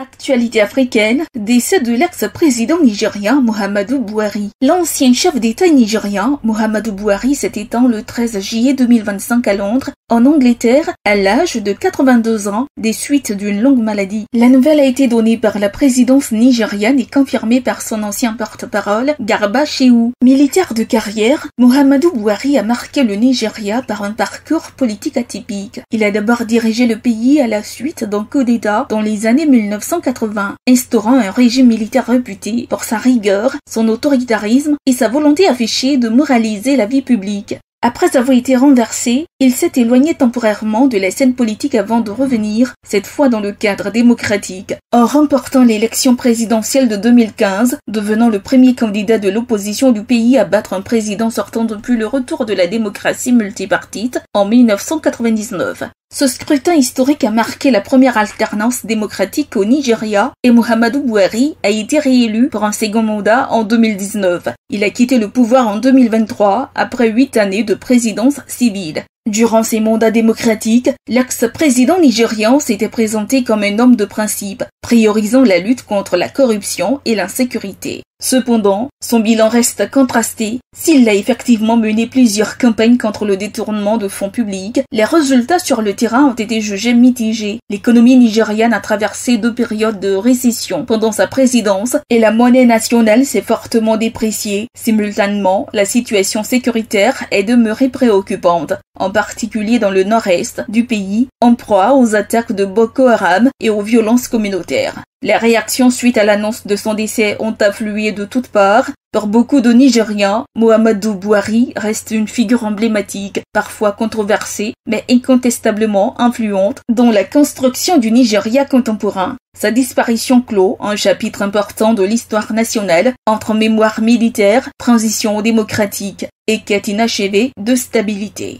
Actualité africaine, décès de l'ex-président nigérien Muhammadu Buhari. L'ancien chef d'État nigérien Muhammadu Buhari s'est éteint le 13 juillet 2025 à Londres, en Angleterre, à l'âge de 82 ans, des suites d'une longue maladie. La nouvelle a été donnée par la présidence nigériane et confirmée par son ancien porte-parole, Garba Shehu. Militaire de carrière, Muhammadu Buhari a marqué le Nigeria par un parcours politique atypique. Il a d'abord dirigé le pays à la suite d'un coup d'État dans les années 1980, instaurant un régime militaire réputé pour sa rigueur, son autoritarisme et sa volonté affichée de moraliser la vie publique. Après avoir été renversé, il s'est éloigné temporairement de la scène politique avant de revenir, cette fois dans le cadre démocratique, en remportant l'élection présidentielle de 2015, devenant le premier candidat de l'opposition du pays à battre un président sortant depuis le retour de la démocratie multipartite en 1999. Ce scrutin historique a marqué la première alternance démocratique au Nigeria et Muhammadu Buhari a été réélu pour un second mandat en 2019. Il a quitté le pouvoir en 2023 après 8 années de présidence civile. Durant ses mandats démocratiques, l'ex-président nigérian s'était présenté comme un homme de principe, priorisant la lutte contre la corruption et l'insécurité. Cependant, son bilan reste contrasté. S'il a effectivement mené plusieurs campagnes contre le détournement de fonds publics, les résultats sur le terrain ont été jugés mitigés. L'économie nigériane a traversé 2 périodes de récession pendant sa présidence et la monnaie nationale s'est fortement dépréciée. Simultanément, la situation sécuritaire est demeurée préoccupante, en particulier dans le nord-est du pays, en proie aux attaques de Boko Haram et aux violences communautaires. Les réactions suite à l'annonce de son décès ont afflué de toutes parts. Pour beaucoup de Nigériens, Muhammadu Buhari reste une figure emblématique, parfois controversée, mais incontestablement influente dans la construction du Nigeria contemporain. Sa disparition clôt un chapitre important de l'histoire nationale entre mémoire militaire, transition démocratique et quête inachevée de stabilité.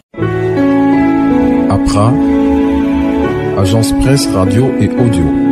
Accra, agence presse, radio et audio.